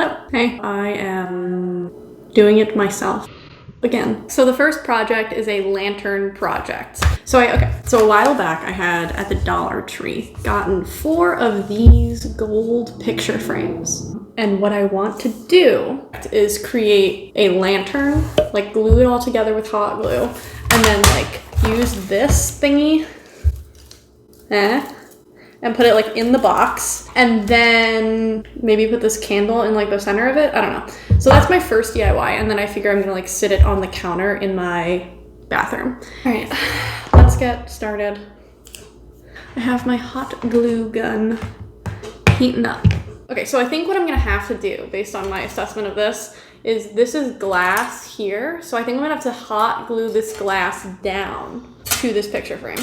Hello. Hey. I am doing it myself again. So the first project is a lantern project. So a while back I had at the Dollar Tree gotten 4 of these gold picture frames. And what I want to do is create a lantern, like glue it all together with hot glue, and then like use this thingy, and put it like in the box, and then maybe put this candle in like the center of it. I don't know. So that's my first DIY, and then I figure I'm gonna like sit it on the counter in my bathroom. All right, let's get started. I have my hot glue gun heating up. Okay, so I think what I'm gonna have to do based on my assessment of this is glass here. So I think I'm gonna have to hot glue this glass down to this picture frame.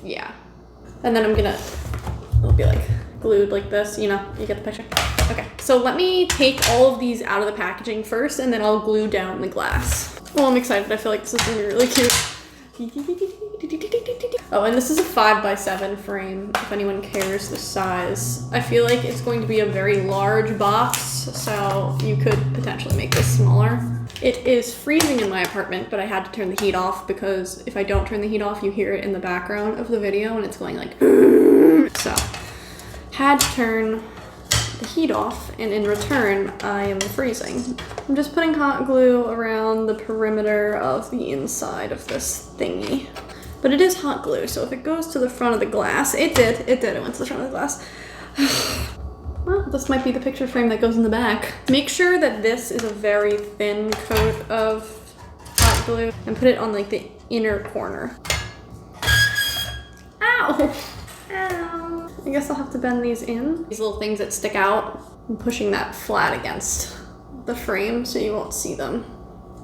Yeah. And then it'll be like glued like this, you know, you get the picture. Okay, so let me take all of these out of the packaging first, and then I'll glue down the glass. Oh, I'm excited. I feel like this is gonna be really cute. Oh, and this is a 5x7 frame, if anyone cares the size. I feel like it's going to be a very large box, so you could potentially make this smaller. It is freezing in my apartment, but I had to turn the heat off because if I don't turn the heat off, you hear it in the background of the video and it's going like, so had to turn the heat off, and in return, I am freezing. I'm just putting hot glue around the perimeter of the inside of this thingy. But it is hot glue, so if it goes to the front of the glass, it went to the front of the glass. Well, this might be the picture frame that goes in the back. Make sure that this is a very thin coat of hot glue and put it on like the inner corner. Ow! Ow! I guess I'll have to bend these in. These little things that stick out, I'm pushing that flat against the frame so you won't see them,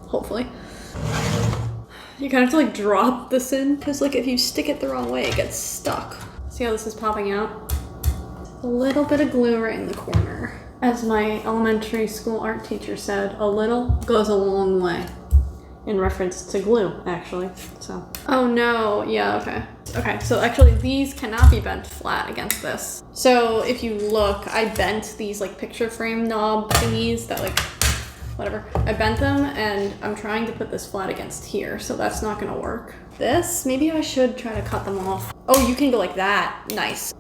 hopefully. You kind of have to like drop this in because like if you stick it the wrong way, it gets stuck. See how this is popping out? A little bit of glue right in the corner. As my elementary school art teacher said, a little goes a long way. In reference to glue, actually, so. Oh no, yeah, okay. Okay, so actually these cannot be bent flat against this. So if you look, I bent these like picture frame knob thingies that like, whatever. I bent them and I'm trying to put this flat against here, so that's not gonna work. This, maybe I should try to cut them off. Oh, you can go like that, nice.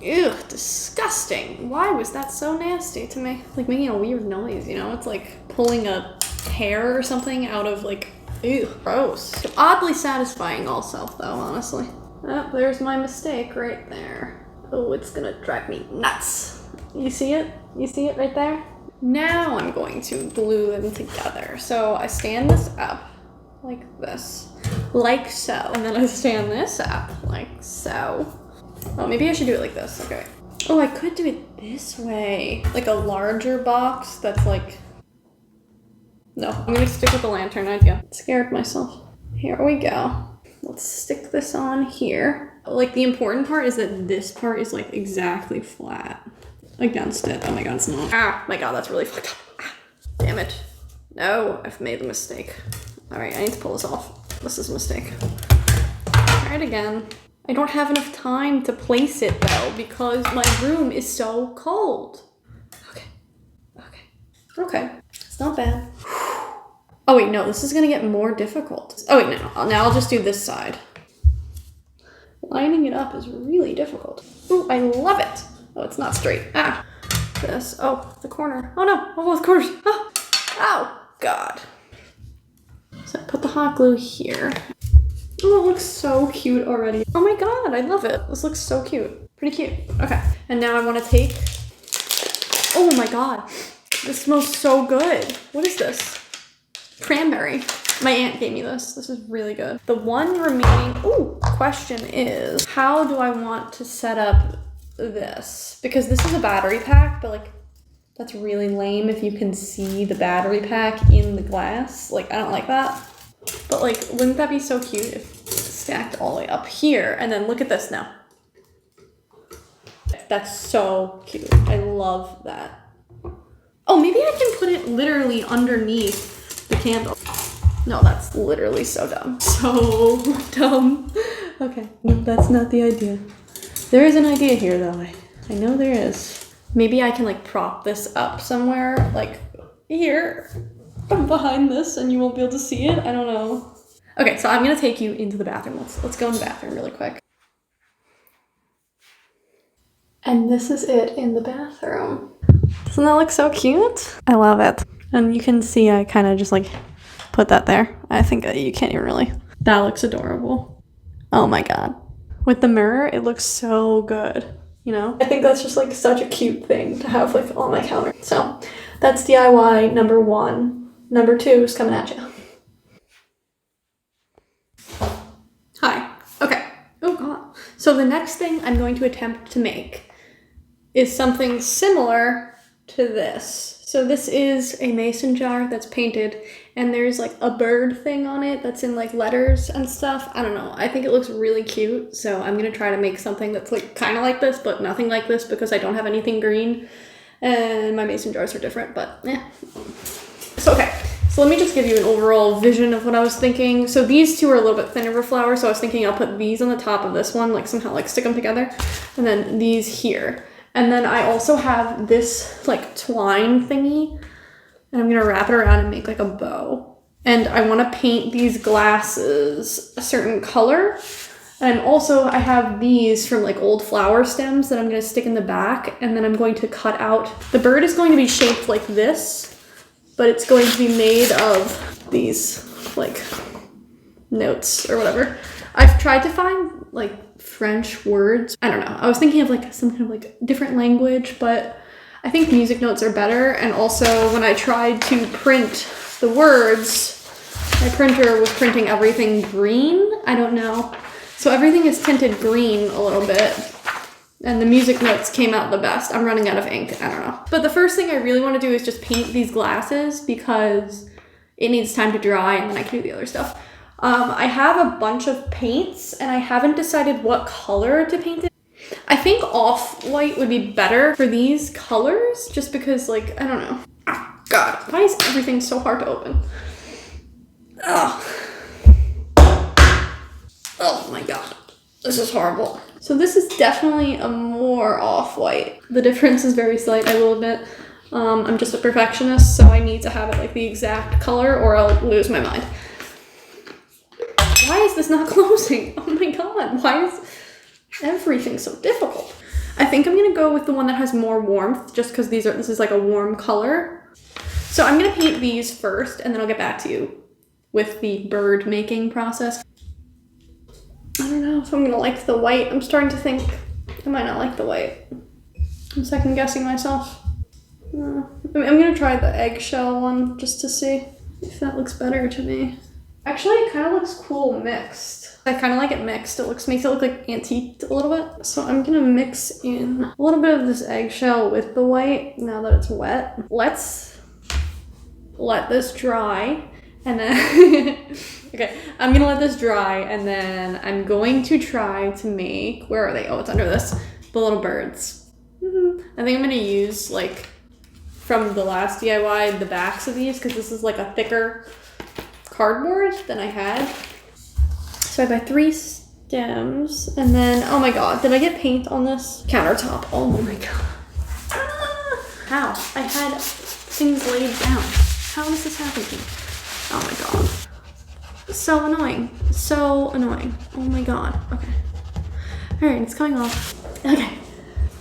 Ew, disgusting. Why was that so nasty to me? Like making a weird noise, you know? It's like pulling a hair or something out of like, ew, gross. Oddly satisfying also though, honestly. Oh, there's my mistake right there. Oh, it's gonna drive me nuts. You see it? You see it right there? Now I'm going to glue them together. So I stand this up like this, like so. And then I stand this up like so. Oh, maybe I should do it like this, okay. Oh, I could do it this way. Like a larger box that's like, no, I'm gonna stick with the lantern idea. Scared myself. Here we go. Let's stick this on here. Like the important part is that this part is like exactly flat against it. Oh my God, it's not. Ah, my God, that's really fucked up. Ah, damn it. No, I've made a mistake. All right, I need to pull this off. This is a mistake. Try it again. I don't have enough time to place it though because my room is so cold. Okay. It's not bad. Oh wait, no, this is gonna get more difficult. Oh wait, no, now I'll just do this side. Lining it up is really difficult. Ooh, I love it. Oh, it's not straight. Ah, this, oh, the corner. Oh no, oh, the corners. Oh, oh, God. So I put the hot glue here. Oh, it looks so cute already. Oh my God, I love it. This looks so cute. Pretty cute. Okay, and now I want to take, oh my God, this smells so good. What is this? Cranberry. My aunt gave me this. This is really good. The one remaining, question is, how do I want to set up this? Because this is a battery pack, but like, that's really lame if you can see the battery pack in the glass. Like, I don't like that. But like, wouldn't that be so cute if it's stacked all the way up here? And then look at this now. That's so cute. I love that. Oh, maybe I can put it literally underneath the candle. No, that's literally so dumb. So dumb. Okay, no, that's not the idea. There is an idea here though. I know there is. Maybe I can like prop this up somewhere, like here, behind this, and you won't be able to see it. I don't know. Okay, so I'm gonna take you into the bathroom. Let's go in the bathroom really quick. And this is it in the bathroom. Doesn't that look so cute? I love it. And you can see I kind of just like put that there. I think you can't even really. That looks adorable. Oh my god. With the mirror, it looks so good, you know? I think that's just like such a cute thing to have like on my counter. So that's DIY number 1. Number 2 is coming at you. Hi. Okay. Oh god. So the next thing I'm going to attempt to make is something similar to this. So this is a mason jar that's painted, and there's like a bird thing on it that's in like letters and stuff. I don't know. I think it looks really cute. So I'm gonna try to make something that's like kind of like this, but nothing like this because I don't have anything green and my mason jars are different, but yeah. So okay. So let me just give you an overall vision of what I was thinking. So these two are a little bit thinner of a flower. So I was thinking I'll put these on the top of this one, like somehow like stick them together, and then these here. And then I also have this like twine thingy, and I'm gonna wrap it around and make like a bow. And I wanna paint these glasses a certain color. And also I have these from like old flower stems that I'm gonna stick in the back, and then I'm going to cut out. The bird is going to be shaped like this, but it's going to be made of these like notes or whatever. I've tried to find like French words. I don't know. I was thinking of like some kind of like different language, but I think music notes are better. And also when I tried to print the words, my printer was printing everything green. I don't know. So everything is tinted green a little bit. And the music notes came out the best. I'm running out of ink. I don't know. But the first thing I really want to do is just paint these glasses because it needs time to dry and then I can do the other stuff. I have a bunch of paints and I haven't decided what color to paint it. I think off-white would be better for these colors just because like, I don't know. Oh, God, why is everything so hard to open? Oh. Oh my God, this is horrible. So this is definitely a more off-white. The difference is very slight, I will admit. I'm just a perfectionist, so I need to have it like the exact color or I'll lose my mind. Why is this not closing? Oh my God, why is everything so difficult? I think I'm gonna go with the one that has more warmth just because this is like a warm color. So I'm gonna paint these first and then I'll get back to you with the bird making process. I don't know if I'm gonna like the white. I'm starting to think I might not like the white. I'm second guessing myself. I'm gonna try the eggshell one just to see if that looks better to me. Actually, it kind of looks cool mixed. I kind of like it mixed. Makes it look like antiqued a little bit. So I'm gonna mix in a little bit of this eggshell with the white now that it's wet. Let's let this dry and then, okay, I'm gonna let this dry and then I'm going to try to make, where are they? Oh, it's under this, the little birds. I think I'm gonna use like from the last DIY, the backs of these, because this is like a thicker cardboard than I had. So I buy 3 stems and then, oh my God, did I get paint on this countertop? Oh my God. Ah, how? I had things laid down. How is this happening? Oh my God. So annoying. So annoying. Oh my God. Okay. All right, it's coming off. Okay.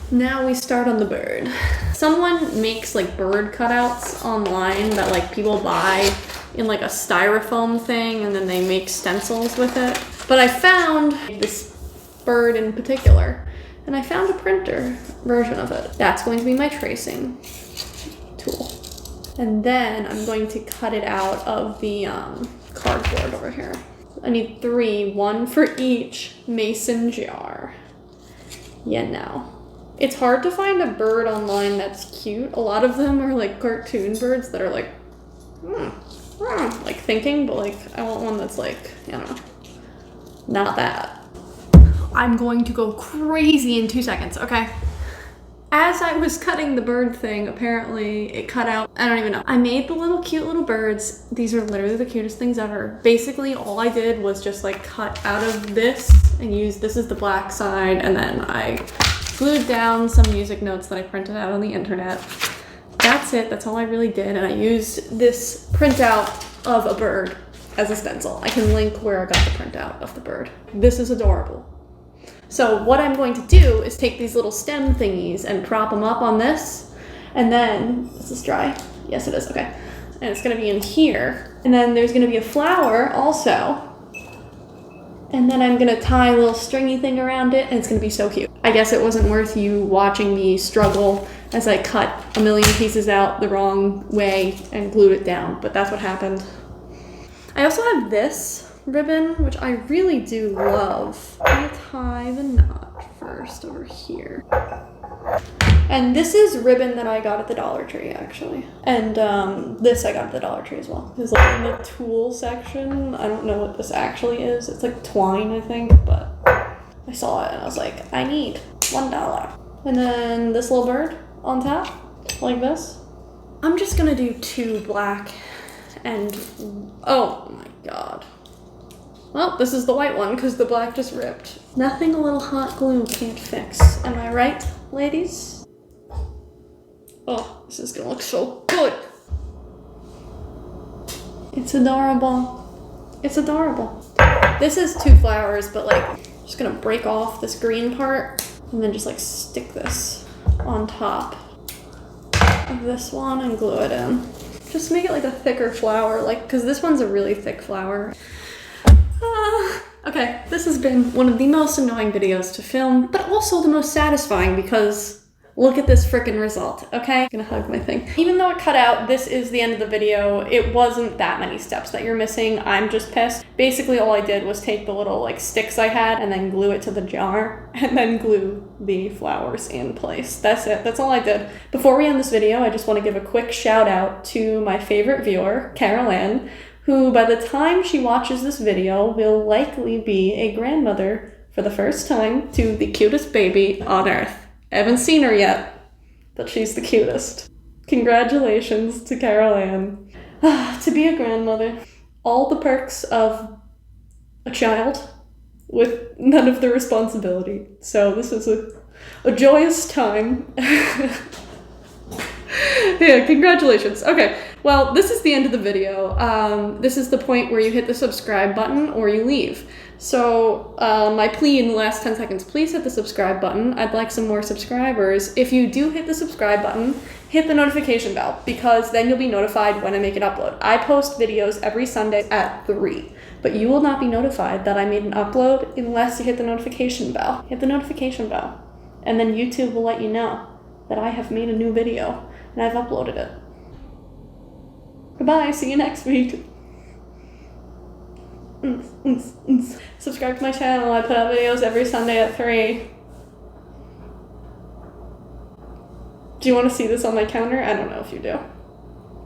Now we start on the bird. Someone makes like bird cutouts online that like people buy in like a styrofoam thing and then they make stencils with it. But I found this bird in particular and I found a printer version of it. That's going to be my tracing tool. And then I'm going to cut it out of the cardboard over here. I need 3, 1 for each mason jar. Yeah, no. It's hard to find a bird online that's cute. A lot of them are like cartoon birds that are like, like thinking, but like I want one that's like, I don't know, not that. I'm going to go crazy in 2 seconds, okay? As I was cutting the bird thing, apparently it cut out, I don't even know. I made the little cute little birds. These are literally the cutest things ever. Basically all I did was just like cut out of this and use, this is the black side, and then I glued down some music notes that I printed out on the internet. That's it. That's all I really did. And I used this printout of a bird as a stencil. I can link where I got the printout of the bird. This is adorable. So what I'm going to do is take these little stem thingies and prop them up on this. And then, is this dry? Yes, it is. Okay. And it's going to be in here. And then there's going to be a flower also. And then I'm going to tie a little stringy thing around it, and it's going to be so cute. I guess it wasn't worth you watching me struggle as I cut a million pieces out the wrong way and glued it down, but that's what happened. I also have this ribbon, which I really do love. I'm going to tie the knot first over here. And this is ribbon that I got at the Dollar Tree, actually. And this I got at the Dollar Tree as well. It's like in the tool section. I don't know what this actually is. It's like twine, I think, but I saw it and I was like, I need $1. And then this little bird on top, like this. I'm just gonna do 2 black and, oh my God. Well, this is the white one because the black just ripped. Nothing a little hot glue can't fix. Am I right, ladies? Oh, this is gonna look so good. It's adorable. It's adorable. This is 2 flowers, but like, I'm just gonna break off this green part and then just like stick this on top of this one and glue it in. Just make it like a thicker flower, like, cause this one's a really thick flower. Okay, this has been one of the most annoying videos to film, but also the most satisfying because look at this frickin' result, okay? I'm gonna hug my thing. Even though it cut out, this is the end of the video. It wasn't that many steps that you're missing. I'm just pissed. Basically, all I did was take the little like sticks I had and then glue it to the jar and then glue the flowers in place. That's it. That's all I did. Before we end this video, I just want to give a quick shout out to my favorite viewer, Carol Ann, who by the time she watches this video will likely be a grandmother for the first time to the cutest baby on earth. I haven't seen her yet, but she's the cutest. Congratulations to Carol Ann. To be a grandmother. All the perks of a child with none of the responsibility. So this is a joyous time. Yeah, congratulations. Okay, well, this is the end of the video. This is the point where you hit the subscribe button or you leave. So my plea in the last 10 seconds, please hit the subscribe button. I'd like some more subscribers. If you do hit the subscribe button, hit the notification bell because then you'll be notified when I make an upload. I post videos every Sunday at 3, but you will not be notified that I made an upload unless you hit the notification bell. Hit the notification bell, and then YouTube will let you know that I have made a new video and I've uploaded it. Goodbye, see you next week. Subscribe to my channel, I put out videos every Sunday at 3. Do you want to see this on my counter? I don't know if you do.